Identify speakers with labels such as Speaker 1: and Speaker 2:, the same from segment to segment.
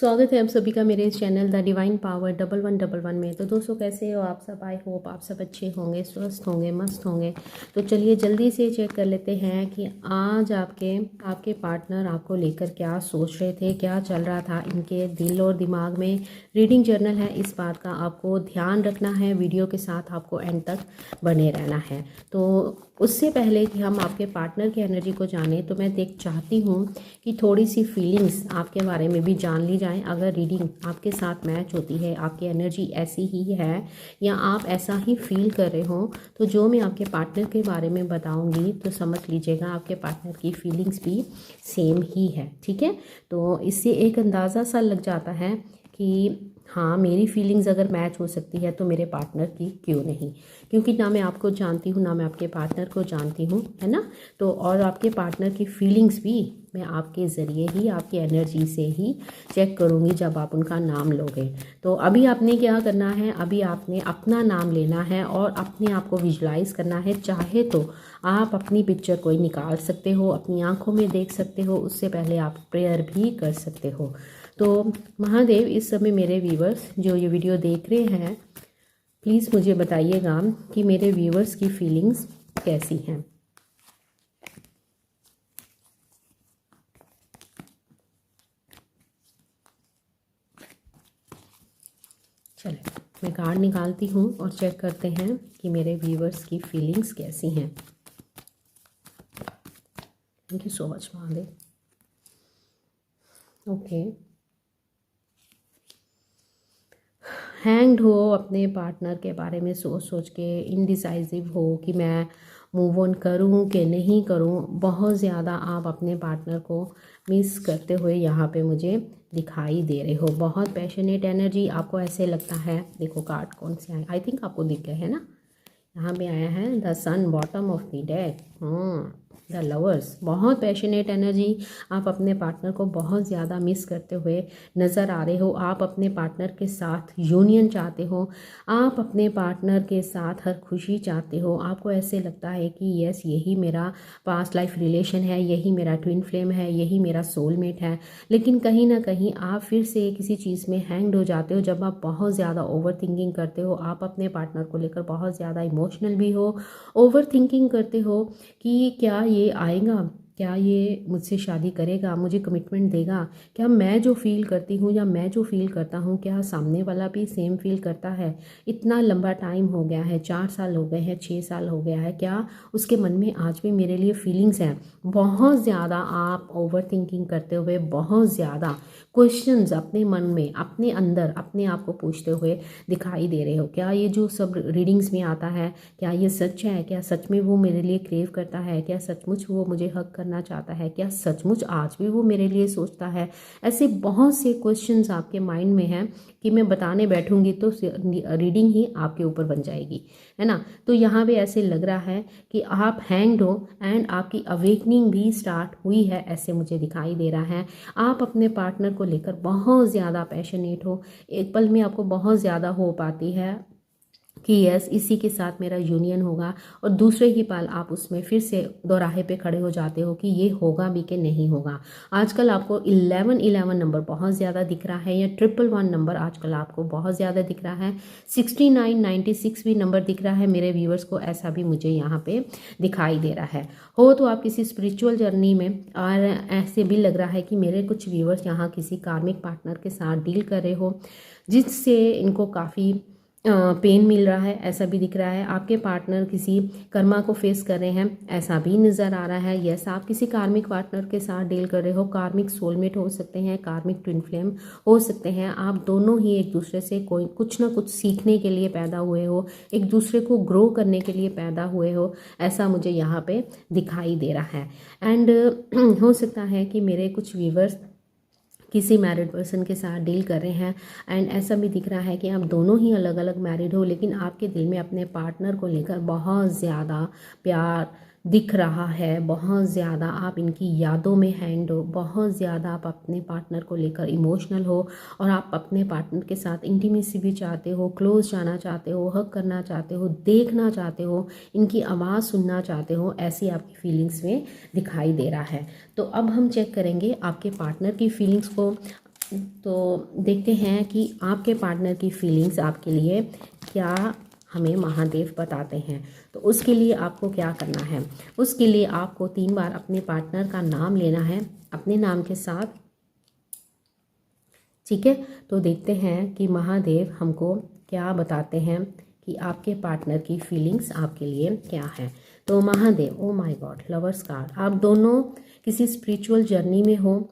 Speaker 1: स्वागत है आप सभी का मेरे इस चैनल द डिवाइन पावर 1111 में। तो दोस्तों कैसे हो आप सब? आई होप आप सब अच्छे होंगे, स्वस्थ होंगे, मस्त होंगे। तो चलिए जल्दी से चेक कर लेते हैं कि आज आपके पार्टनर आपको लेकर क्या सोच रहे थे, क्या चल रहा था इनके दिल और दिमाग में। रीडिंग जर्नल है, इस बात का आपको ध्यान रखना है। वीडियो के साथ आपको एंड तक बने रहना है। तो उससे पहले कि हम आपके पार्टनर की एनर्जी को जाने, तो मैं चाहती हूँ कि थोड़ी सी फीलिंग्स आपके बारे में भी जान ली जाएं। अगर रीडिंग आपके साथ मैच होती है, आपकी एनर्जी ऐसी ही है या आप ऐसा ही फील कर रहे हो, तो जो मैं आपके पार्टनर के बारे में बताऊंगी तो समझ लीजिएगा आपके पार्टनर की फीलिंग्स भी सेम ही है। ठीक है, तो इससे एक अंदाज़ा सा लग जाता है कि हाँ, मेरी फीलिंग्स अगर मैच हो सकती है तो मेरे पार्टनर की क्यों नहीं। क्योंकि ना मैं आपको जानती हूँ, ना मैं आपके पार्टनर को जानती हूँ, है ना। तो और आपके पार्टनर की फीलिंग्स भी मैं आपके ज़रिए ही, आपकी एनर्जी से ही चेक करूँगी जब आप उनका नाम लोगे। तो अभी आपने क्या करना है, अभी आपने अपना नाम लेना है और अपने आप को विजुलाइज़ करना है। चाहे तो आप अपनी पिक्चर कोई निकाल सकते हो, अपनी आंखों में देख सकते हो, उससे पहले आप प्रेयर भी कर सकते हो। तो महादेव, इस समय मेरे व्यूवर्स जो ये वीडियो देख रहे हैं, प्लीज़ मुझे बताइएगा कि मेरे व्यूवर्स की फीलिंग्स कैसी हैं। चलिए मैं कार्ड निकालती हूँ और चेक करते हैं कि मेरे व्यूवर्स की फीलिंग्स कैसी हैं। Thank you so much Mahadev. Okay, hanged हो, अपने पार्टनर के बारे में सोच सोच के इनडिसाइसिव हो कि मैं मूव ऑन करूं कि नहीं करूं। बहुत ज़्यादा आप अपने पार्टनर को मिस करते हुए यहाँ पे मुझे दिखाई दे रहे हो। बहुत पैशनेट एनर्जी, आपको ऐसे लगता है। देखो कार्ड कौन से आए, आई थिंक आपको दिख गए है ना। यहाँ पे आया है the sun, bottom of the deck, the lovers. बहुत पैशनेट एनर्जी, आप अपने पार्टनर को बहुत ज़्यादा मिस करते हुए नज़र आ रहे हो। आप अपने पार्टनर के साथ यूनियन चाहते हो, आप अपने पार्टनर के साथ हर खुशी चाहते हो। आपको ऐसे लगता है कि यस, यही मेरा पास्ट लाइफ रिलेशन है, यही मेरा ट्विन फ्लेम है, यही मेरा सोलमेट है। लेकिन कहीं ना कहीं आप फिर से किसी चीज़ में हैंग्ड हो जाते हो जब आप बहुत ज़्यादा ओवर थिंकिंग करते हो। आप अपने पार्टनर को लेकर बहुत ज़्यादा इमोशनल भी हो, ओवर थिंकिंग करते हो कि क्या ये आएगा, क्या ये मुझसे शादी करेगा, मुझे कमिटमेंट देगा, क्या मैं जो फील करती हूँ या मैं जो फील करता हूँ क्या सामने वाला भी सेम फील करता है। इतना लंबा टाइम हो गया है, 4 साल हो गए हैं, 6 साल हो गया है, क्या उसके मन में आज भी मेरे लिए फीलिंग्स हैं। बहुत ज़्यादा आप ओवर थिंकिंग करते हुए बहुत ज़्यादा क्वेश्चंस अपने मन में, अपने अंदर अपने आप को पूछते हुए दिखाई दे रहे हो। क्या ये जो सब रीडिंग्स में आता है, क्या ये सच है? क्या सच में वो मेरे लिए क्रेव करता है? क्या सचमुच वो मुझे हक करना चाहता है? क्या सचमुच आज भी वो मेरे लिए सोचता है? ऐसे बहुत से क्वेश्चंस आपके माइंड में हैं कि मैं बताने बैठूंगी तो रीडिंग ही आपके ऊपर बन जाएगी, है ना। तो यहाँ पे ऐसे लग रहा है कि आप हैंग्ड हो एंड आपकी अवेकनिंग भी स्टार्ट हुई है, ऐसे मुझे दिखाई दे रहा है। आप अपने पार्टनर को लेकर बहुत ज़्यादा पैशनेट हो। एक पल में आपको बहुत ज़्यादा होप आती है कि यस, इसी के साथ मेरा यूनियन होगा, और दूसरे ही पल आप उसमें फिर से दोराहे पे खड़े हो जाते हो कि ये होगा भी कि नहीं होगा। आजकल आपको 1111 नंबर बहुत ज़्यादा दिख रहा है, या 111 नंबर आजकल आपको बहुत ज़्यादा दिख रहा है। 69, 96 भी नंबर दिख रहा है मेरे व्यूवर्स को, ऐसा भी मुझे यहाँ पे दिखाई दे रहा है। हो तो आप किसी स्पिरिचुअल जर्नी में, और ऐसे भी लग रहा है कि मेरे कुछ व्यूवर्स यहाँ किसी कार्मिक पार्टनर के साथ डील कर रहे हो जिससे इनको काफ़ी पेन मिल रहा है, ऐसा भी दिख रहा है। आपके पार्टनर किसी कर्मा को फेस कर रहे हैं, ऐसा भी नज़र आ रहा है। यस, आप किसी कार्मिक पार्टनर के साथ डील कर रहे हो। कार्मिक सोलमेट हो सकते हैं, कार्मिक ट्विन फ्लेम हो सकते हैं। आप दोनों ही एक दूसरे से कोई कुछ ना कुछ सीखने के लिए पैदा हुए हो, एक दूसरे को ग्रो करने के लिए पैदा हुए हो, ऐसा मुझे यहाँ पे दिखाई दे रहा है। एंड हो सकता है कि मेरे कुछ व्यूवर्स किसी मैरिड पर्सन के साथ डील कर रहे हैं, एंड ऐसा भी दिख रहा है कि आप दोनों ही अलग अलग मैरिड हो, लेकिन आपके दिल में अपने पार्टनर को लेकर बहुत ज़्यादा प्यार दिख रहा है। बहुत ज़्यादा आप इनकी यादों में हैंड हो, बहुत ज़्यादा आप अपने पार्टनर को लेकर इमोशनल हो, और आप अपने पार्टनर के साथ इंटीमेसी भी चाहते हो, क्लोज जाना चाहते हो, हक करना चाहते हो, देखना चाहते हो, इनकी आवाज़ सुनना चाहते हो, ऐसी आपकी फीलिंग्स में दिखाई दे रहा है। तो अब हम चेक करेंगे आपके पार्टनर की फीलिंग्स को तो देखते हैं कि आपके पार्टनर की फीलिंग्स आपके लिए क्या हमें महादेव बताते हैं। तो उसके लिए आपको क्या करना है, उसके लिए आपको 3 बार अपने पार्टनर का नाम लेना है अपने नाम के साथ, ठीक है। तो देखते हैं कि महादेव हमको क्या बताते हैं कि आपके पार्टनर की फीलिंग्स आपके लिए क्या है। तो महादेव, ओ माय गॉड, लवर्स कार्ड, आप दोनों किसी स्पिरिचुअल जर्नी में हो,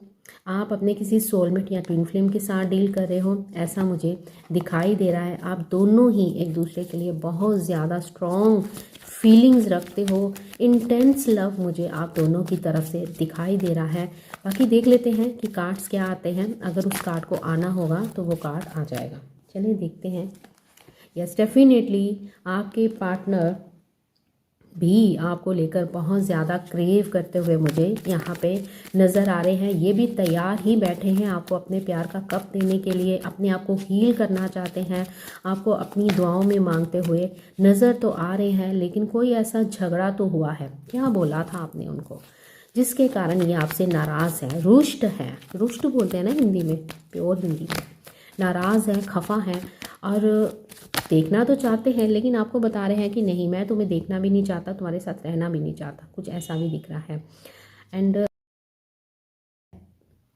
Speaker 1: आप अपने किसी सोलमेट या ट्विन फ्लेम के साथ डील कर रहे हो, ऐसा मुझे दिखाई दे रहा है। आप दोनों ही एक दूसरे के लिए बहुत ज़्यादा स्ट्रॉन्ग फीलिंग्स रखते हो, इंटेंस लव मुझे आप दोनों की तरफ से दिखाई दे रहा है। बाकी देख लेते हैं कि कार्ड्स क्या आते हैं, अगर उस कार्ड को आना होगा तो वो कार्ड आ जाएगा। चलिए देखते हैं। यस, डेफिनेटली आपके पार्टनर भी आपको लेकर बहुत ज़्यादा क्रेव करते हुए मुझे यहाँ पे नज़र आ रहे हैं। ये भी तैयार ही बैठे हैं आपको अपने प्यार का कप देने के लिए, अपने आप को हील करना चाहते हैं, आपको अपनी दुआओं में मांगते हुए नज़र तो आ रहे हैं। लेकिन कोई ऐसा झगड़ा तो हुआ है, क्या बोला था आपने उनको, जिसके कारण ये आपसे नाराज़ है, रुष्ट है, रुष्ट बोलते हैं ना हिंदी में, प्योर हिंदी में, नाराज़ है, खफा है और देखना तो चाहते हैं, लेकिन आपको बता रहे हैं कि नहीं, मैं तुम्हें देखना भी नहीं चाहता, तुम्हारे साथ रहना भी नहीं चाहता, कुछ ऐसा भी दिख रहा है। एंड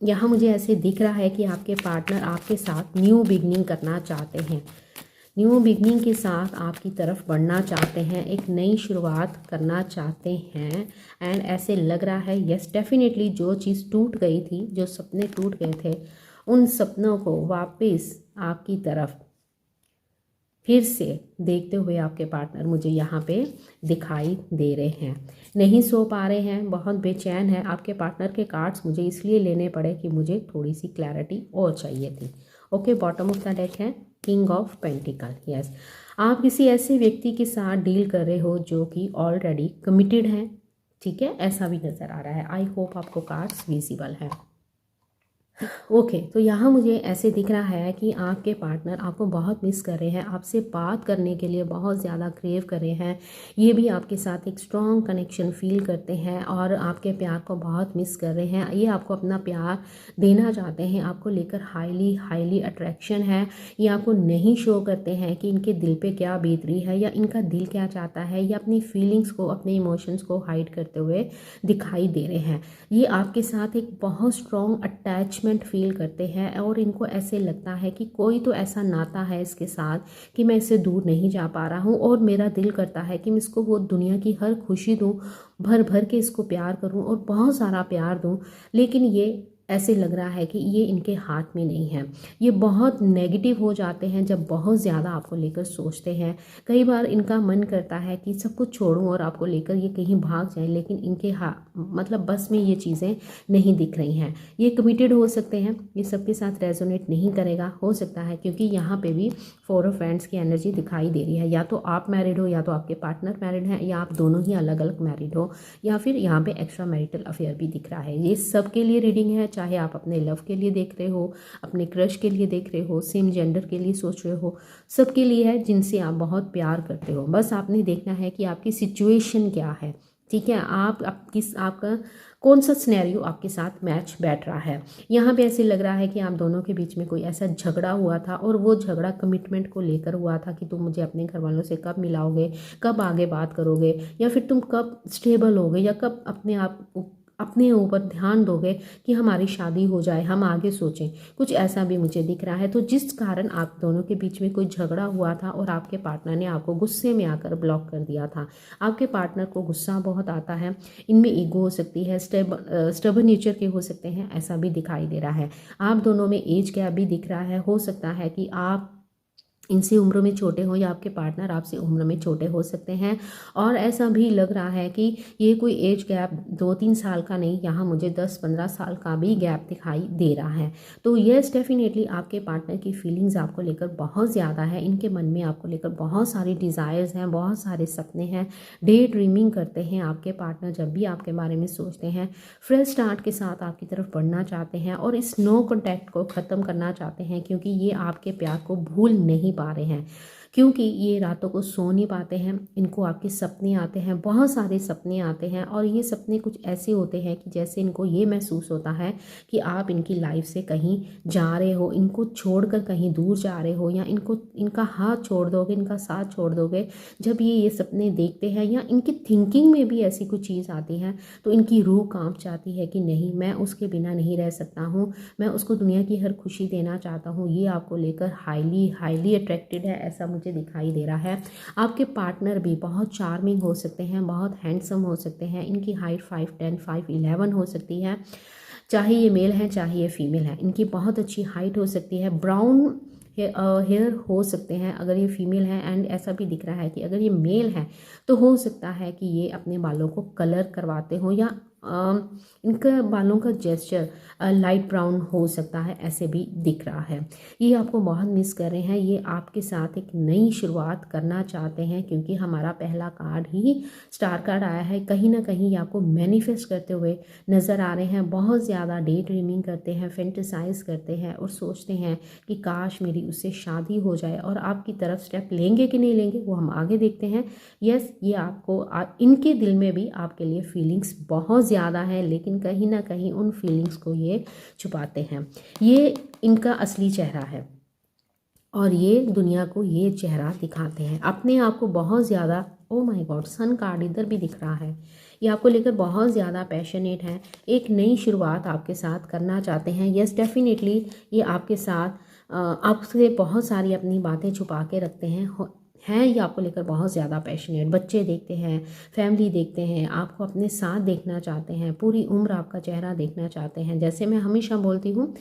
Speaker 1: यहाँ मुझे ऐसे दिख रहा है कि आपके पार्टनर आपके साथ न्यू बिगनिंग करना चाहते हैं, न्यू बिगनिंग के साथ आपकी तरफ बढ़ना चाहते हैं, एक नई शुरुआत करना चाहते हैं। एंड ऐसे लग रहा है, यस डेफिनेटली, जो चीज़ टूट गई थी, जो सपने टूट गए थे, उन सपनों को वापस आपकी तरफ फिर से देखते हुए आपके पार्टनर मुझे यहाँ पे दिखाई दे रहे हैं। नहीं सो पा रहे हैं, बहुत बेचैन है। आपके पार्टनर के कार्ड्स मुझे इसलिए लेने पड़े कि मुझे थोड़ी सी क्लैरिटी और चाहिए थी। Okay, bottom of the deck है किंग ऑफ पेंटिकल। यस, आप किसी ऐसे व्यक्ति के साथ डील कर रहे हो जो कि ऑलरेडी कमिटेड है, ठीक है, ऐसा भी नज़र आ रहा है। आई होप आपको कार्ड्स विजिबल है। ओके, तो यहाँ मुझे ऐसे दिख रहा है कि आपके पार्टनर आपको बहुत मिस कर रहे हैं, आपसे बात करने के लिए बहुत ज़्यादा क्रेव कर रहे हैं। ये भी आपके साथ एक स्ट्रॉन्ग कनेक्शन फील करते हैं और आपके प्यार को बहुत मिस कर रहे हैं। ये आपको अपना प्यार देना चाहते हैं, आपको लेकर हाईली हाईली अट्रैक्शन है। ये आपको नहीं शो करते हैं कि इनके दिल पे क्या बीत रही है या इनका दिल क्या चाहता है, या अपनी फीलिंग्स को, अपने इमोशंस को हाइड करते हुए दिखाई दे रहे हैं। ये आपके साथ एक बहुत स्ट्रॉन्ग अटैचमेंट फील करते हैं और इनको ऐसे लगता है कि कोई तो ऐसा नाता है इसके साथ कि मैं इससे दूर नहीं जा पा रहा हूँ और मेरा दिल करता है कि मैं इसको वो दुनिया की हर खुशी दूँ, भर भर के इसको प्यार करूँ और बहुत सारा प्यार दूँ। लेकिन ये ऐसे लग रहा है कि ये इनके हाथ में नहीं है। ये बहुत नेगेटिव हो जाते हैं जब बहुत ज़्यादा आपको लेकर सोचते हैं। कई बार इनका मन करता है कि सब कुछ छोड़ूं और आपको लेकर ये कहीं भाग जाएं, लेकिन इनके मतलब बस में ये चीज़ें नहीं दिख रही हैं। ये कमिटेड हो सकते हैं, ये सबके साथ रेजोनेट नहीं करेगा, हो सकता है, क्योंकि यहाँ पे भी 4 ऑफ हैंड्स की एनर्जी दिखाई दे रही है। या तो आप मैरिड हो, या तो आपके पार्टनर मैरिड हैं, या आप दोनों ही अलग अलग मैरिड हो, या फिर यहाँ पे एक्स्ट्रा मैरिटल अफेयर भी दिख रहा है। ये सबके लिए रीडिंग है, चाहे आप अपने लव के लिए देख रहे हो, अपने क्रश के लिए देख रहे हो, सेम जेंडर के लिए सोच रहे हो, सबके लिए है जिनसे आप बहुत प्यार करते हो। बस आपने देखना है कि आपकी सिचुएशन क्या है, ठीक है, आपका कौन सा सिनेरियो आपके साथ मैच बैठ रहा है। यहाँ पे ऐसे लग रहा है कि आप दोनों के बीच में कोई ऐसा झगड़ा हुआ था और वो झगड़ा कमिटमेंट को लेकर हुआ था कि तुम मुझे अपने घर वालों से कब मिलाओगे, कब आगे बात करोगे, या फिर तुम कब स्टेबल होगे, या कब अपने ऊपर ध्यान दोगे कि हमारी शादी हो जाए, हम आगे सोचें। कुछ ऐसा भी मुझे दिख रहा है। तो जिस कारण आप दोनों के बीच में कोई झगड़ा हुआ था और आपके पार्टनर ने आपको गुस्से में आकर ब्लॉक कर दिया था। आपके पार्टनर को गुस्सा बहुत आता है, इनमें ईगो हो सकती है, स्टबर्न नेचर के हो सकते हैं, ऐसा भी दिखाई दे रहा है। आप दोनों में एज गैप भी दिख रहा है। हो सकता है कि आप इनसे उम्र में छोटे हो या आपके पार्टनर आपसे उम्र में छोटे हो सकते हैं। और ऐसा भी लग रहा है कि ये कोई एज गैप 2-3 साल का नहीं, यहाँ मुझे 10-15 साल का भी गैप दिखाई दे रहा है। तो यस, डेफिनेटली आपके पार्टनर की फीलिंग्स आपको लेकर बहुत ज़्यादा है। इनके मन में आपको लेकर बहुत सारी डिज़ायर्स हैं, बहुत सारे सपने हैं, डे ड्रीमिंग करते हैं आपके पार्टनर जब भी आपके बारे में सोचते हैं। फ्रेश स्टार्ट के साथ आपकी तरफ बढ़ना चाहते हैं और इस नो कॉन्टैक्ट को ख़त्म करना चाहते हैं, क्योंकि ये आपके प्यार को भूल नहीं पा रहे हैं। क्योंकि ये रातों को सो नहीं पाते हैं, इनको आपके सपने आते हैं, बहुत सारे सपने आते हैं। और ये सपने कुछ ऐसे होते हैं कि जैसे इनको ये महसूस होता है कि आप इनकी लाइफ से कहीं जा रहे हो, इनको छोड़कर कहीं दूर जा रहे हो, या इनको इनका हाथ छोड़ दोगे, इनका साथ छोड़ दोगे। जब ये सपने देखते हैं या इनकी थिंकिंग में भी ऐसी कुछ चीज़ आती है तो इनकी रूह कांप जाती है कि नहीं, मैं उसके बिना नहीं रह सकता हूँ, मैं उसको दुनिया की हर खुशी देना चाहता हूँ। ये आपको लेकर हाईली हाईली अट्रैक्टेड है, ऐसा मुझे दिखाई दे रहा है। आपके पार्टनर भी बहुत चार्मिंग हो सकते हैं, बहुत हैंडसम हो सकते हैं। इनकी हाइट 5'10", 5'11" हो सकती है, चाहे ये मेल है चाहे ये फीमेल है। इनकी बहुत अच्छी हाइट हो सकती है, ब्राउन हेयर हो सकते हैं अगर ये फीमेल है। एंड ऐसा भी दिख रहा है कि अगर ये मेल है तो हो सकता है कि ये अपने बालों को कलर करवाते हो, या इनका बालों का जेस्चर लाइट ब्राउन हो सकता है, ऐसे भी दिख रहा है। ये आपको बहुत मिस कर रहे हैं, ये आपके साथ एक नई शुरुआत करना चाहते हैं, क्योंकि हमारा पहला कार्ड ही स्टार कार्ड आया है। कहीं ना कहीं ये आपको मैनिफेस्ट करते हुए नज़र आ रहे हैं, बहुत ज़्यादा डे ड्रीमिंग करते हैं, फेंटिसाइज करते हैं और सोचते हैं कि काश मेरी उससे शादी हो जाए। और आपकी तरफ स्टेप लेंगे कि नहीं लेंगे वो हम आगे देखते हैं। यस, ये आपको इनके दिल में भी आपके लिए फीलिंग्स बहुत ज़्यादा है, लेकिन कहीं ना कहीं उन फीलिंग्स को ये छुपाते हैं। ये इनका असली चेहरा है और ये दुनिया को ये चेहरा दिखाते हैं अपने आप को बहुत ज़्यादा। Oh my God, sun card इधर भी दिख रहा है। ये आपको लेकर बहुत ज़्यादा पैशनेट है, एक नई शुरुआत आपके साथ करना चाहते हैं। यस, डेफिनेटली ये आपके साथ आपसे बहुत सारी अपनी बातें छुपा के रखते हैं ये आपको लेकर बहुत ज़्यादा पैशनेट। बच्चे देखते हैं, फैमिली देखते हैं, आपको अपने साथ देखना चाहते हैं, पूरी उम्र आपका चेहरा देखना चाहते हैं। जैसे मैं हमेशा बोलती हूँ,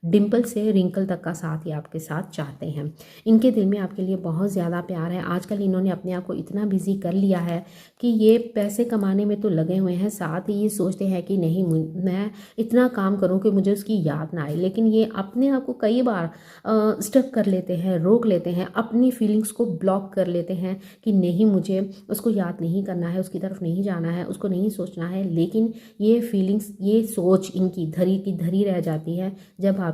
Speaker 1: डिम्पल से रिंकल तक का साथ ही आपके साथ चाहते हैं। इनके दिल में आपके लिए बहुत ज़्यादा प्यार है। आजकल इन्होंने अपने आप को इतना बिजी कर लिया है कि ये पैसे कमाने में तो लगे हुए हैं, साथ ही ये सोचते हैं कि नहीं, मैं इतना काम करूं कि मुझे उसकी याद ना आए। लेकिन ये अपने आप को कई बार स्टक कर लेते हैं, रोक लेते हैं, अपनी फीलिंग्स को ब्लॉक कर लेते हैं कि नहीं, मुझे उसको याद नहीं करना है, उसकी तरफ नहीं जाना है, उसको नहीं सोचना है। लेकिन ये फीलिंग्स, ये सोच इनकी धरी की धरी रह जाती है। जब आपकी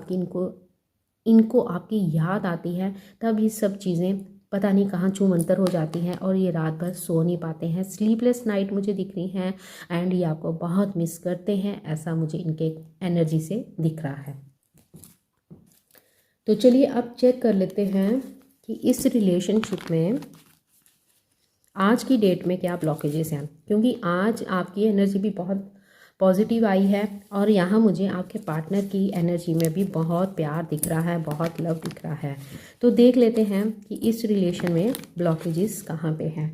Speaker 1: इनको आपकी याद आती है तब ये सब चीज़ें पता नहीं कहाँ छूमंतर हो जाती हैं और ये रात भर सो नहीं पाते हैं। स्लीपलेस नाइट मुझे दिख रही हैं एंड ये आपको बहुत मिस करते हैं, ऐसा मुझे इनके एनर्जी से दिख रहा है। तो चलिए अब चेक कर लेते हैं कि इस रिलेशनशिप में आज की डेट में क्या ब्लॉकेजेस हैं, क्योंकि आज आपकी एनर्जी भी बहुत पॉजिटिव आई है और यहाँ मुझे आपके पार्टनर की एनर्जी में भी बहुत प्यार दिख रहा है, बहुत लव दिख रहा है। तो देख लेते हैं कि इस रिलेशन में ब्लॉकेजेस कहाँ पे हैं।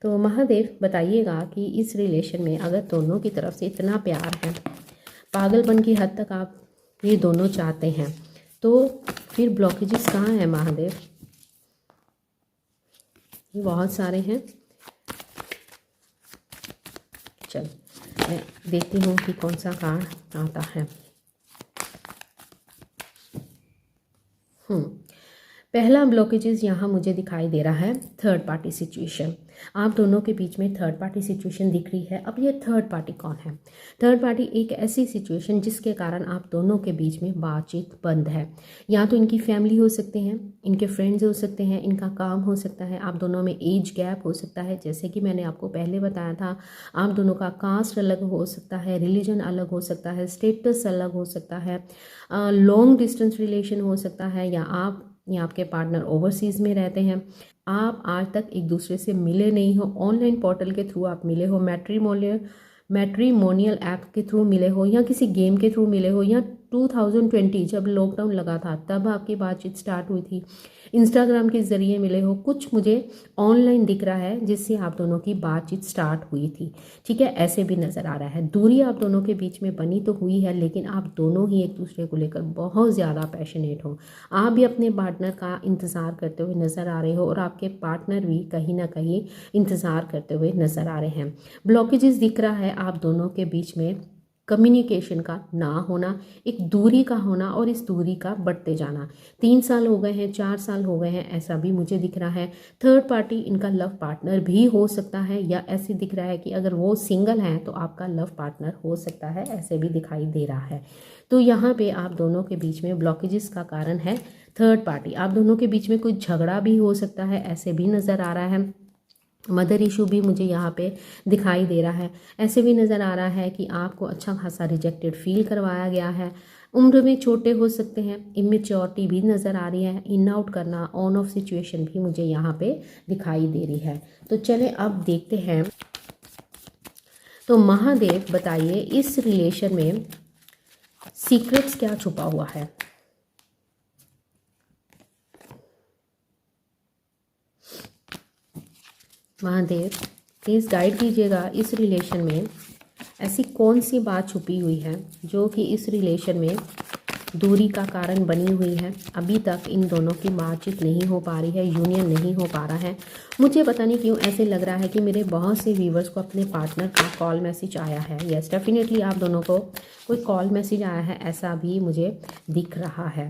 Speaker 1: तो महादेव बताइएगा कि इस रिलेशन में अगर दोनों की तरफ से इतना प्यार है, पागलपन की हद तक आप ये दोनों चाहते हैं, तो फिर ब्लॉकेजेस कहाँ हैं महादेव? ये बहुत सारे हैं। चल मैं देखती हूँ कि कौन सा कार्ड आता है। पहला ब्लॉकेजेस यहाँ मुझे दिखाई दे रहा है थर्ड पार्टी सिचुएशन। आप दोनों के बीच में थर्ड पार्टी सिचुएशन दिख रही है। अब ये थर्ड पार्टी कौन है? थर्ड पार्टी एक ऐसी सिचुएशन जिसके कारण आप दोनों के बीच में बातचीत बंद है। या तो इनकी फैमिली हो सकते हैं, इनके फ्रेंड्स हो सकते हैं, इनका काम हो सकता है, आप दोनों में एज गैप हो सकता है, जैसे कि मैंने आपको पहले बताया था। आप दोनों का कास्ट अलग हो सकता है, रिलीजन अलग हो सकता है, स्टेटस अलग हो सकता है, लॉन्ग डिस्टेंस रिलेशन हो सकता है, या आपके पार्टनर ओवरसीज़ में रहते हैं। आप आज तक एक दूसरे से मिले नहीं हो, ऑनलाइन पोर्टल के थ्रू आप मिले हो, मैट्रीमोनियल ऐप के थ्रू मिले हो, या किसी गेम के थ्रू मिले हो, या 2020 जब लॉकडाउन लगा था तब आपकी बातचीत स्टार्ट हुई थी, इंस्टाग्राम के ज़रिए मिले हो। कुछ मुझे ऑनलाइन दिख रहा है जिससे आप दोनों की बातचीत स्टार्ट हुई थी, ठीक है, ऐसे भी नज़र आ रहा है। दूरी आप दोनों के बीच में बनी तो हुई है, लेकिन आप दोनों ही एक दूसरे को लेकर बहुत ज़्यादा पैशनेट हो। आप भी अपने पार्टनर का इंतज़ार करते हुए नज़र आ रहे हो और आपके पार्टनर भी कहीं ना कहीं इंतज़ार करते हुए नज़र आ रहे हैं। ब्लॉकेजेस दिख रहा है आप दोनों के बीच में कम्युनिकेशन का ना होना, एक दूरी का होना और इस दूरी का बढ़ते जाना। 3 साल हो गए हैं, 4 साल हो गए हैं, ऐसा भी मुझे दिख रहा है। थर्ड पार्टी इनका लव पार्टनर भी हो सकता है, या ऐसे दिख रहा है कि अगर वो सिंगल हैं तो आपका लव पार्टनर हो सकता है, ऐसे भी दिखाई दे रहा है। तो यहाँ पे आप दोनों के बीच में ब्लॉकेजेस का कारण है थर्ड पार्टी। आप दोनों के बीच में कोई झगड़ा भी हो सकता है, ऐसे भी नज़र आ रहा है। मदर इशू भी मुझे यहाँ पे दिखाई दे रहा है। ऐसे भी नज़र आ रहा है कि आपको अच्छा खासा रिजेक्टेड फील करवाया गया है। उम्र में छोटे हो सकते हैं, इमेच्योरिटी भी नज़र आ रही है, इन आउट करना, ऑन ऑफ सिचुएशन भी मुझे यहाँ पे दिखाई दे रही है। तो चले अब देखते हैं, तो महादेव बताइए इस रिलेशन में सीक्रेट्स क्या छुपा हुआ है। महादेव प्लीज़ गाइड कीजिएगा, इस रिलेशन में ऐसी कौन सी बात छुपी हुई है जो कि इस रिलेशन में दूरी का कारण बनी हुई है। अभी तक इन दोनों की बातचीत नहीं हो पा रही है, यूनियन नहीं हो पा रहा है। मुझे पता नहीं क्यों ऐसे लग रहा है कि मेरे बहुत से व्यूवर्स को अपने पार्टनर का कॉल मैसेज आया है। यस, डेफिनेटली आप दोनों को कोई कॉल मैसेज आया है, ऐसा भी मुझे दिख रहा है।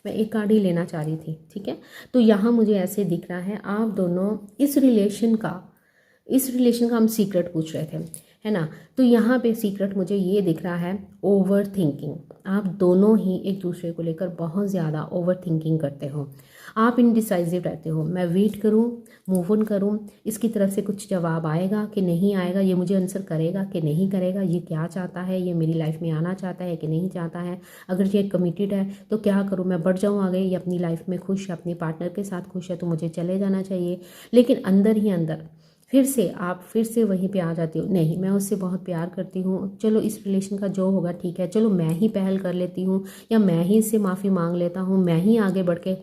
Speaker 1: मैं एक कार्ड ही लेना चाह रही थी, ठीक है। तो यहाँ मुझे ऐसे दिख रहा है आप दोनों इस रिलेशन का हम सीक्रेट पूछ रहे थे, है ना। तो यहाँ पे सीक्रेट मुझे ये दिख रहा है ओवर थिंकिंग। आप दोनों ही एक दूसरे को लेकर बहुत ज़्यादा ओवर थिंकिंग करते हो, आप इनडिसाइसिव रहते हो। मैं वेट करूँ, मूव ऑन करूँ, इसकी तरफ से कुछ जवाब आएगा कि नहीं आएगा, ये मुझे आंसर करेगा कि नहीं करेगा, ये क्या चाहता है, ये मेरी लाइफ में आना चाहता है कि नहीं चाहता है, अगर ये कमिटेड है तो क्या करूँ, मैं बढ़ जाऊँ आगे, ये अपनी लाइफ में खुश है, अपने पार्टनर के साथ खुश है तो मुझे चले जाना चाहिए। लेकिन अंदर ही अंदर आप फिर से वहीं पे आ जाती हो, नहीं मैं उससे बहुत प्यार करती हूँ, चलो इस रिलेशन का जो होगा ठीक है, चलो मैं ही पहल कर लेती हूँ, या मैं ही इससे माफ़ी मांग लेता हूँ, मैं ही आगे बढ़ के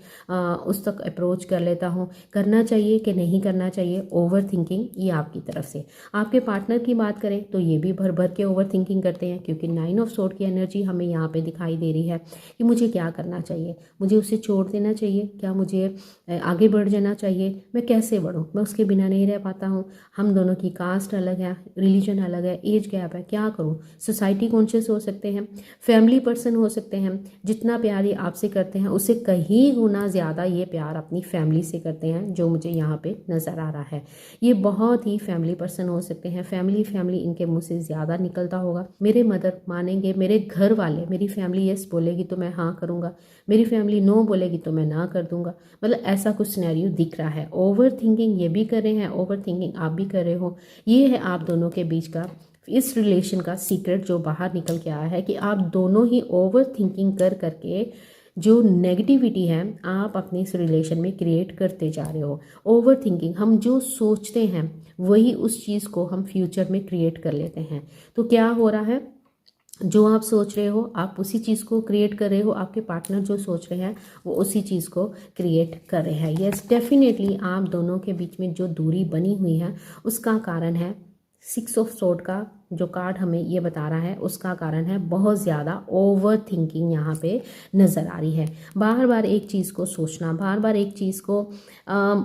Speaker 1: उस तक अप्रोच कर लेता हूँ। करना चाहिए कि नहीं करना चाहिए, ओवर थिंकिंग ये आपकी तरफ से। आपके पार्टनर की बात करें तो ये भी भर भर के ओवर थिंकिंग करते हैं, क्योंकि 9 ऑफ सोर्ड की एनर्जी हमें यहाँ पर दिखाई दे रही है कि मुझे क्या करना चाहिए, मुझे उसे छोड़ देना चाहिए, क्या मुझे आगे बढ़ जाना चाहिए, मैं कैसे बढ़ूँ, मैं उसके बिना नहीं रह पाता हूँ, हम दोनों की कास्ट अलग है, रिलीजन अलग है, एज गैप है, क्या करूँ। सोसाइटी कॉन्शियस हो सकते हैं, फैमिली पर्सन हो सकते हैं, जितना प्यार ये आपसे करते हैं उससे कहीं गुना ज़्यादा ये प्यार अपनी फैमिली से करते हैं, जो मुझे यहाँ पे नज़र आ रहा है। ये बहुत ही फैमिली पर्सन हो सकते हैं, फैमिली इनके मुँह से ज़्यादा निकलता होगा। मेरे मदर मानेंगे, मेरे घर वाले, मेरी फैमिली यस बोलेगी तो मैं हाँ करूँगा, मेरी फैमिली नो बोलेगी तो मैं ना कर दूँगा, मतलब ऐसा कुछ सिनेरियो दिख रहा है। ओवर थिंकिंग ये भी कर रहे हैं, ओवर थिंकिंग आप भी कर रहे हो। ये है आप दोनों के बीच का इस रिलेशन का सीक्रेट जो बाहर निकल के आया है, कि आप दोनों ही ओवर थिंकिंग कर करके जो नेगेटिविटी है आप अपने इस रिलेशन में क्रिएट करते जा रहे हो। ओवर थिंकिंग, हम जो सोचते हैं वही उस चीज़ को हम फ्यूचर में क्रिएट कर लेते हैं। तो क्या हो रहा है, जो आप सोच रहे हो आप उसी चीज़ को क्रिएट कर रहे हो, आपके पार्टनर जो सोच रहे हैं वो उसी चीज़ को क्रिएट कर रहे हैं। यस, डेफिनेटली आप दोनों के बीच में जो दूरी बनी हुई है उसका कारण है 6 ऑफ सोर्ड का जो कार्ड हमें ये बता रहा है, उसका कारण है बहुत ज़्यादा ओवर थिंकिंग यहाँ पे नज़र आ रही है। बार बार एक चीज़ को सोचना, बार बार एक चीज़ को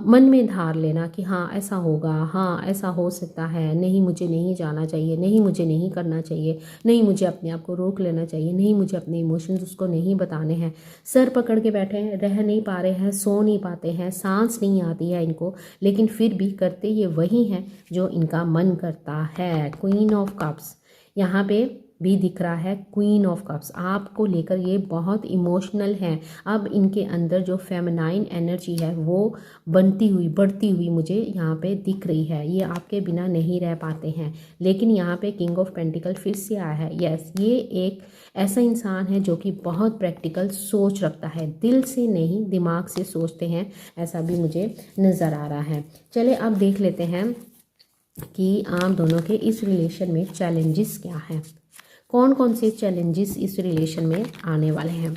Speaker 1: मन में धार लेना कि हाँ ऐसा होगा, हाँ ऐसा हो सकता है, नहीं मुझे नहीं जाना चाहिए, नहीं मुझे नहीं करना चाहिए, नहीं मुझे अपने आप को रोक लेना चाहिए, नहीं मुझे अपने इमोशंस उसको नहीं बताने हैं। सर पकड़ के बैठे हैं, रह नहीं पा रहे हैं, सो नहीं पाते हैं, सांस नहीं आती है इनको, लेकिन फिर भी करते ये वही हैं जो इनका मन करता है। क्वीन ऑफ कप्स यहाँ पे भी दिख रहा है, क्वीन ऑफ कप्स आपको लेकर ये बहुत इमोशनल हैं। अब इनके अंदर जो फेमिनाइन एनर्जी है वो बनती हुई बढ़ती हुई मुझे यहाँ पे दिख रही है। ये आपके बिना नहीं रह पाते हैं। लेकिन यहाँ पे किंग ऑफ पेंटिकल फिर से आया है। यस, ये एक ऐसा इंसान है जो कि बहुत प्रैक्टिकल सोच रखता है, दिल से नहीं दिमाग से सोचते हैं, ऐसा भी मुझे नज़र आ रहा है। चले अब देख लेते हैं कि आप दोनों के इस रिलेशन में चैलेंजेस क्या हैं, कौन कौन से चैलेंजेस इस रिलेशन में आने वाले हैं।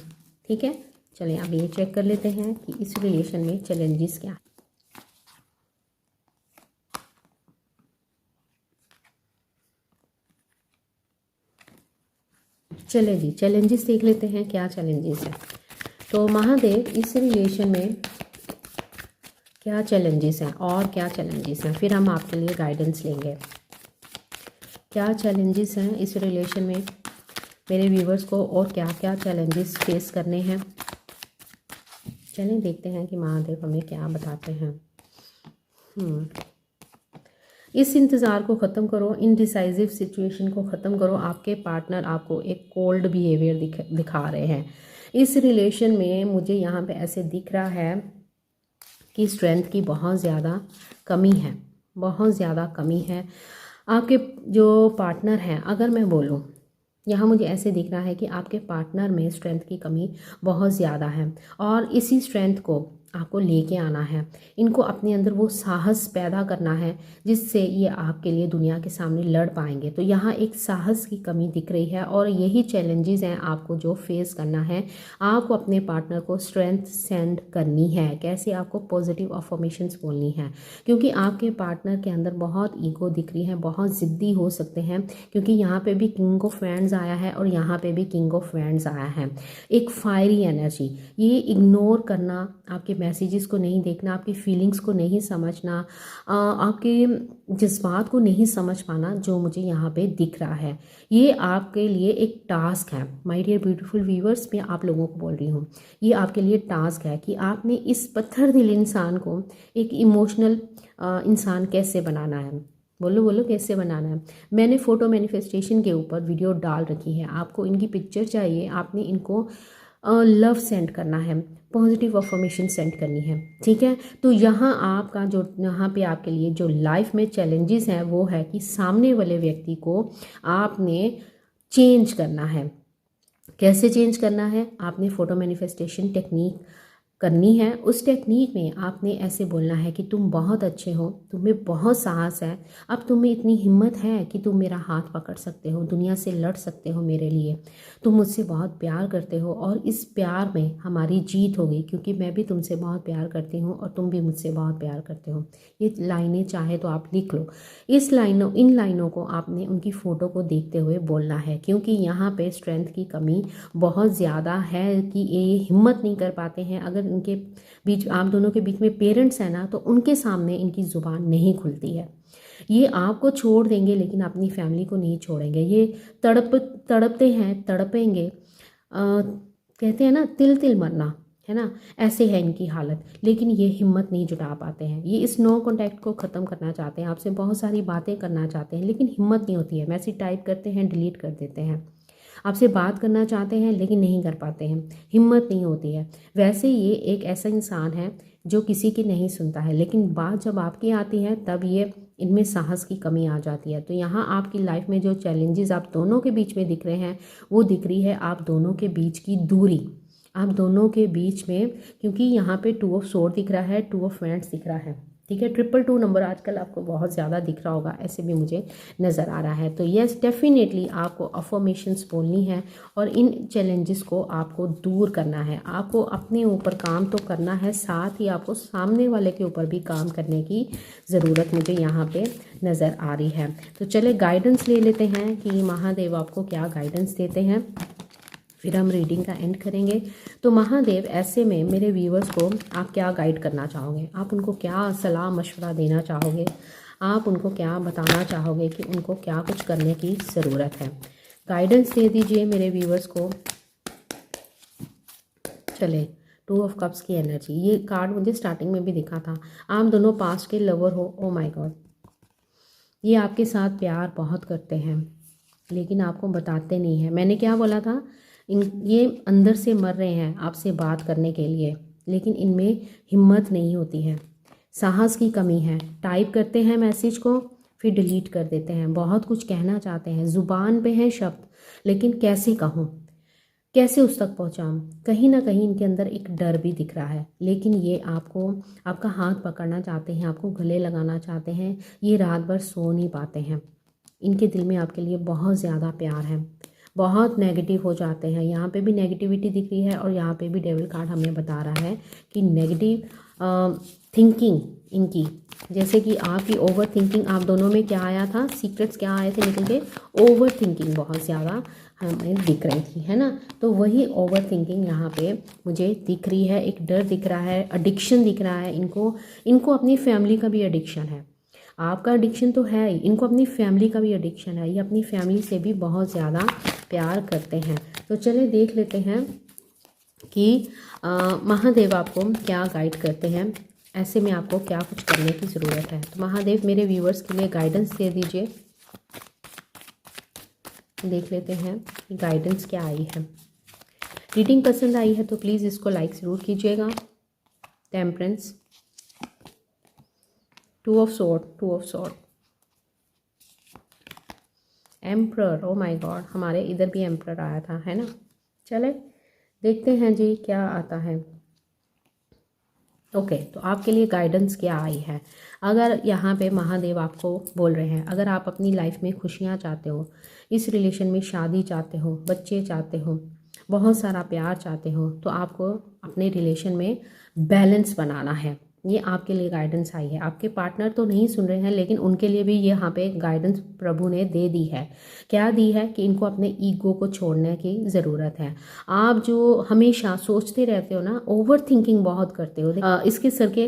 Speaker 1: ठीक है, चलिए अब ये चेक कर लेते हैं कि इस रिलेशन में चैलेंजेस क्या हैं। चले जी, चैलेंजेस देख लेते हैं क्या चैलेंजेस हैं। तो महादेव इस रिलेशन में क्या चैलेंजेस हैं और क्या चैलेंजेस हैं, फिर हम आपके लिए गाइडेंस लेंगे। क्या चैलेंजेस हैं इस रिलेशन में मेरे व्यूवर्स को, और क्या क्या चैलेंजेस फेस करने हैं। चलें देखते हैं कि महादेव हमें क्या बताते हैं। इस इंतज़ार को ख़त्म करो, इनडिसाइजिव सिचुएशन को ख़त्म करो। आपके पार्टनर आपको एक कोल्ड बिहेवियर दिखा रहे हैं इस रिलेशन में। मुझे यहाँ पे ऐसे दिख रहा है कि स्ट्रेंथ की बहुत ज़्यादा कमी है, बहुत ज़्यादा कमी है। आपके जो पार्टनर हैं, अगर मैं बोलूँ, यहाँ मुझे ऐसे दिख रहा है कि आपके पार्टनर में स्ट्रेंथ की कमी बहुत ज़्यादा है, और इसी स्ट्रेंथ को आपको लेके आना है। इनको अपने अंदर वो साहस पैदा करना है जिससे ये आपके लिए दुनिया के सामने लड़ पाएंगे। तो यहाँ एक साहस की कमी दिख रही है, और यही चैलेंजेस हैं आपको जो फेस करना है। आपको अपने पार्टनर को स्ट्रेंथ सेंड करनी है। कैसे? आपको पॉजिटिव अफर्मेशंस बोलनी है, क्योंकि आपके पार्टनर के अंदर बहुत ईगो दिख रही है, बहुत ज़िद्दी हो सकते हैं, क्योंकि यहाँ पे भी किंग ऑफ वैंड्स आया है और यहाँ पे भी किंग ऑफ वैंड्स आया है। एक फायरी एनर्जी, ये इग्नोर करना, आपके मैसेजेस को नहीं देखना, आपकी फीलिंग्स को नहीं समझना, आपके जज्बात को नहीं समझ पाना, जो मुझे यहाँ पे दिख रहा है, ये आपके लिए एक टास्क है। माय डियर ब्यूटीफुल व्यूअर्स, मैं आप लोगों को बोल रही हूँ, ये आपके लिए टास्क है कि आपने इस पत्थर दिल इंसान को एक इमोशनल इंसान कैसे बनाना है। बोलो बोलो, कैसे बनाना है। मैंने फ़ोटो मैनिफेस्टेशन के ऊपर वीडियो डाल रखी है, आपको इनकी पिक्चर चाहिए, आपने इनको लव सेंड करना है, पॉजिटिव अफर्मेशन सेंड करनी है, ठीक है। तो यहाँ आपका जो यहाँ पे आपके लिए जो लाइफ में चैलेंजेस हैं वो है कि सामने वाले व्यक्ति को आपने चेंज करना है। कैसे चेंज करना है? आपने फ़ोटो मैनिफेस्टेशन टेक्निक करनी है। उस टेक्निक में आपने ऐसे बोलना है कि तुम बहुत अच्छे हो, तुम्हें बहुत साहस है, अब तुम्हें इतनी हिम्मत है कि तुम मेरा हाथ पकड़ सकते हो, दुनिया से लड़ सकते हो मेरे लिए, तुम मुझसे बहुत प्यार करते हो और इस प्यार में हमारी जीत होगी, क्योंकि मैं भी तुमसे बहुत प्यार करती हूँ और तुम भी मुझसे बहुत प्यार करते हो। ये लाइनें चाहे तो आप लिख लो। इन लाइनों को आपने उनकी फ़ोटो को देखते हुए बोलना है, क्योंकि यहाँ पे स्ट्रेंथ की कमी बहुत ज़्यादा है कि ये हिम्मत नहीं कर पाते हैं। अगर इनके बीच, आप दोनों के बीच में पेरेंट्स हैं ना, तो उनके सामने इनकी ज़ुबान नहीं खुलती है। ये आपको छोड़ देंगे लेकिन अपनी फैमिली को नहीं छोड़ेंगे। ये तड़पते हैं, तड़पेंगे, कहते हैं ना तिल तिल मरना, है ना, ऐसे है इनकी हालत। लेकिन ये हिम्मत नहीं जुटा पाते हैं। ये इस नो कॉन्टैक्ट को ख़त्म करना चाहते हैं, आपसे बहुत सारी बातें करना चाहते हैं, लेकिन हिम्मत नहीं होती है। मैसेज टाइप करते हैं, डिलीट कर देते हैं। आपसे बात करना चाहते हैं लेकिन नहीं कर पाते हैं, हिम्मत नहीं होती है। वैसे ये एक ऐसा इंसान है जो किसी की नहीं सुनता है, लेकिन बात जब आपकी आती है तब ये इनमें साहस की कमी आ जाती है। तो यहाँ आपकी लाइफ में जो चैलेंजेस आप दोनों के बीच में दिख रहे हैं, वो दिख रही है आप दोनों के बीच की दूरी, आप दोनों के बीच में, क्योंकि यहाँ पे 2 ऑफ सोर्ड दिख रहा है, 2 ऑफ वैंड्स दिख रहा है, ठीक है। 222 नंबर आजकल आपको बहुत ज़्यादा दिख रहा होगा, ऐसे भी मुझे नज़र आ रहा है। तो यस, डेफिनेटली आपको अफर्मेशंस बोलनी है और इन चैलेंजेस को आपको दूर करना है। आपको अपने ऊपर काम तो करना है, साथ ही आपको सामने वाले के ऊपर भी काम करने की ज़रूरत मुझे यहाँ पे नज़र आ रही है। तो चले गाइडेंस ले लेते हैं कि महादेव आपको क्या गाइडेंस देते हैं, फिर हम रीडिंग का एंड करेंगे। तो महादेव, ऐसे में मेरे व्यूअर्स को आप क्या गाइड करना चाहोगे? आप उनको क्या सलाह मशवरा देना चाहोगे? आप उनको क्या बताना चाहोगे कि उनको क्या कुछ करने की ज़रूरत है? गाइडेंस दे दीजिए मेरे व्यूअर्स को। चले, 2 ऑफ कप्स की एनर्जी, ये कार्ड मुझे स्टार्टिंग में भी दिखा था। आप दोनों पास्ट के लवर हो। ओ माय गॉड, ये आपके साथ प्यार बहुत करते हैं लेकिन आपको बताते नहीं हैं। मैंने क्या बोला था? ये अंदर से मर रहे हैं आपसे बात करने के लिए, लेकिन इनमें हिम्मत नहीं होती है, साहस की कमी है। टाइप करते हैं मैसेज को, फिर डिलीट कर देते हैं। बहुत कुछ कहना चाहते हैं, ज़ुबान पे हैं शब्द, लेकिन कैसे कहूँ, कैसे उस तक पहुँचाऊँ? कहीं ना कहीं इनके अंदर एक डर भी दिख रहा है, लेकिन ये आपको, आपका हाथ पकड़ना चाहते हैं, आपको गले लगाना चाहते हैं। ये रात भर सो नहीं पाते हैं, इनके दिल में आपके लिए बहुत ज़्यादा प्यार है। बहुत नेगेटिव हो जाते हैं, यहाँ पे भी नेगेटिविटी दिख रही है और यहाँ पे भी डेविल कार्ड हमें बता रहा है कि नेगेटिव थिंकिंग इनकी, जैसे कि आपकी ओवर थिंकिंग, आप दोनों में क्या आया था, सीक्रेट्स क्या आए थे निकल के? ओवर थिंकिंग बहुत ज़्यादा हमें दिख रही थी, है ना। तो वही ओवर थिंकिंग यहाँ पे मुझे दिख रही है। एक डर दिख रहा है, एडिक्शन दिख रहा है इनको अपनी फैमिली का भी एडिक्शन है। आपका एडिक्शन तो है ही, इनको अपनी फैमिली का भी एडिक्शन है, ये अपनी फैमिली से भी बहुत ज़्यादा प्यार करते हैं। तो चलिए देख लेते हैं कि महादेव आपको क्या गाइड करते हैं, ऐसे में आपको क्या कुछ करने की ज़रूरत है। तो महादेव मेरे व्यूवर्स के लिए गाइडेंस दे दीजिए। देख लेते हैं कि गाइडेंस क्या आई है। रीडिंग पसंद आई है तो प्लीज़ इसको लाइक ज़रूर कीजिएगा। Temperance, two of sword, emperor, O my God, हमारे इधर भी एम्परर आया था, है ना। चले देखते हैं जी क्या आता है। ओके, तो आपके लिए गाइडेंस क्या आई है। अगर यहाँ पे महादेव आपको बोल रहे हैं, अगर आप अपनी लाइफ में खुशियाँ चाहते हो, इस रिलेशन में शादी चाहते हो, बच्चे चाहते हो, बहुत सारा प्यार चाहते हो, तो आपको अपने रिलेशन में बैलेंस बनाना है। ये आपके लिए गाइडेंस आई है। आपके पार्टनर तो नहीं सुन रहे हैं, लेकिन उनके लिए भी ये यहाँ पे गाइडेंस प्रभु ने दे दी है। क्या दी है कि इनको अपने ईगो को छोड़ने की ज़रूरत है। आप जो हमेशा सोचते रहते हो ना, ओवर थिंकिंग बहुत करते हो, इसके सर के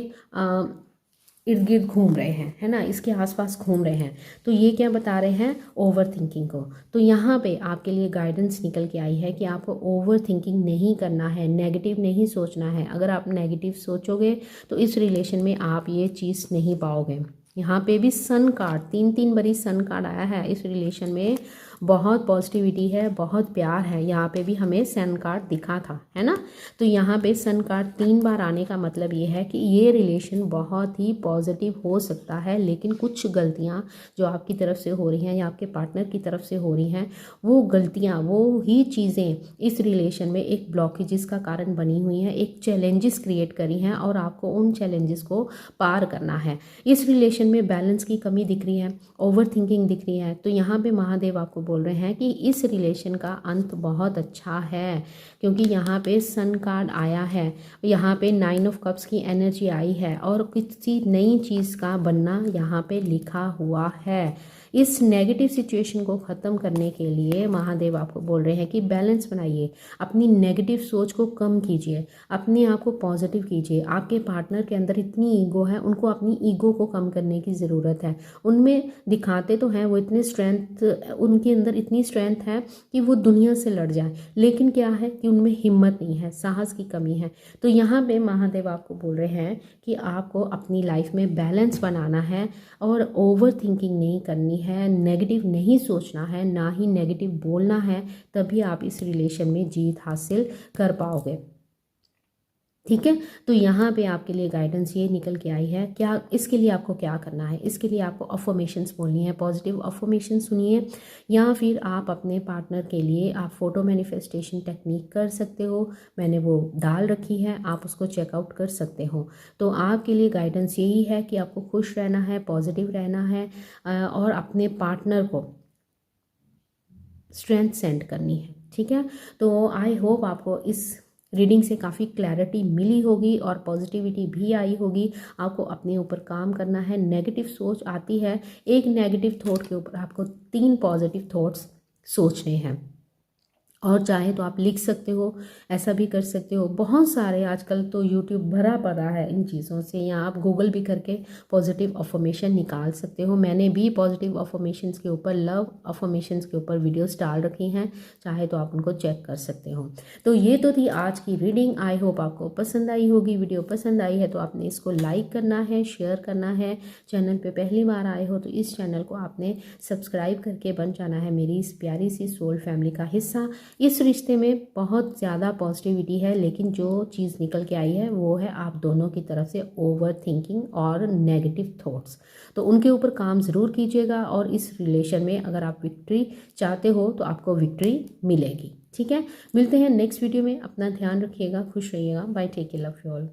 Speaker 1: इर्द गिर्द घूम रहे हैं, है ना, इसके आसपास घूम रहे हैं, तो ये क्या बता रहे हैं, ओवर थिंकिंग को। तो यहाँ पे आपके लिए गाइडेंस निकल के आई है कि आपको ओवर थिंकिंग नहीं करना है, नेगेटिव नहीं सोचना है। अगर आप नेगेटिव सोचोगे तो इस रिलेशन में आप ये चीज़ नहीं पाओगे। यहाँ पे भी सन कार्ड, 3 बारी सन कार्ड आया है। इस रिलेशन में बहुत पॉजिटिविटी है, बहुत प्यार है। यहाँ पे भी हमें सन कार्ड दिखा था, है ना। तो यहाँ पे सन कार्ड 3 बार आने का मतलब ये है कि ये रिलेशन बहुत ही पॉजिटिव हो सकता है, लेकिन कुछ गलतियाँ जो आपकी तरफ से हो रही हैं या आपके पार्टनर की तरफ से हो रही हैं, वो गलतियाँ, वो ही चीज़ें इस रिलेशन में एक ब्लॉकेजेस का कारण बनी हुई हैं, एक चैलेंजेस क्रिएट करी हैं, और आपको उन चैलेंजेस को पार करना है। इस रिलेशन में बैलेंस की कमी दिख रही है, ओवर थिंकिंग दिख रही है। तो यहाँ पे महादेव आपको बोल रहे हैं कि इस रिलेशन का अंत बहुत अच्छा है, क्योंकि यहाँ पे सन कार्ड आया है, यहाँ पे 9 ऑफ कप्स की एनर्जी आई है, और किसी नई चीज़ का बनना यहाँ पे लिखा हुआ है। इस नेगेटिव सिचुएशन को ख़त्म करने के लिए महादेव आपको बोल रहे हैं कि बैलेंस बनाइए, अपनी नेगेटिव सोच को कम कीजिए, अपने आप को पॉजिटिव कीजिए। आपके पार्टनर के अंदर इतनी ईगो है, उनको अपनी ईगो को कम करने की ज़रूरत है। उनमें दिखाते तो हैं वो इतने स्ट्रेंथ, उनके अंदर इतनी स्ट्रेंथ है कि वो दुनिया से लड़ जाए, लेकिन क्या है कि उनमें हिम्मत नहीं है, साहस की कमी है। तो यहाँ पे महादेव आपको बोल रहे हैं कि आपको अपनी लाइफ में बैलेंस बनाना है, और ओवर थिंकिंग नहीं करनी है, नेगेटिव नहीं सोचना है, ना ही नेगेटिव बोलना है। तभी आप इस रिलेशन में जीत हासिल कर पाओगे। ठीक है, तो यहाँ पे आपके लिए गाइडेंस ये निकल के आई है। क्या इसके लिए आपको क्या करना है, इसके लिए आपको अफर्मेशंस बोलनी है, पॉजिटिव अफर्मेशन सुनिए, या फिर आप अपने पार्टनर के लिए आप फोटो मैनिफेस्टेशन टेक्निक कर सकते हो। मैंने वो डाल रखी है, आप उसको चेकआउट कर सकते हो। तो आपके लिए गाइडेंस यही है कि आपको खुश रहना है, पॉजिटिव रहना है, और अपने पार्टनर को स्ट्रेंथ सेंड करनी है। ठीक है, तो आई होप आपको इस रीडिंग से काफ़ी क्लैरिटी मिली होगी और पॉजिटिविटी भी आई होगी। आपको अपने ऊपर काम करना है। नेगेटिव सोच आती है, एक नेगेटिव थॉट के ऊपर आपको 3 पॉजिटिव थॉट्स सोचने हैं, और चाहे तो आप लिख सकते हो, ऐसा भी कर सकते हो। बहुत सारे आजकल तो यूट्यूब भरा पड़ा है इन चीज़ों से, या आप गूगल भी करके पॉजिटिव अफर्मेशन निकाल सकते हो। मैंने भी पॉजिटिव अफर्मेशंस के ऊपर, लव अफर्मेशंस के ऊपर वीडियोस डाल रखी हैं, चाहे तो आप उनको चेक कर सकते हो। तो ये तो थी आज की रीडिंग। आई होप आपको पसंद आई होगी। वीडियो पसंद आई है तो आपने इसको लाइक करना है, शेयर करना है। चैनल पर पहली बार आए हो तो इस चैनल को आपने सब्सक्राइब करके बन जाना है मेरी इस प्यारी सी सोल फैमिली का हिस्सा। इस रिश्ते में बहुत ज़्यादा पॉजिटिविटी है, लेकिन जो चीज़ निकल के आई है वो है आप दोनों की तरफ से ओवर थिंकिंग और नेगेटिव थॉट्स। तो उनके ऊपर काम ज़रूर कीजिएगा, और इस रिलेशन में अगर आप विक्ट्री चाहते हो तो आपको विक्ट्री मिलेगी। ठीक है, मिलते हैं नेक्स्ट वीडियो में। अपना ध्यान रखिएगा, खुश रहिएगा। Bye, take care, love you all.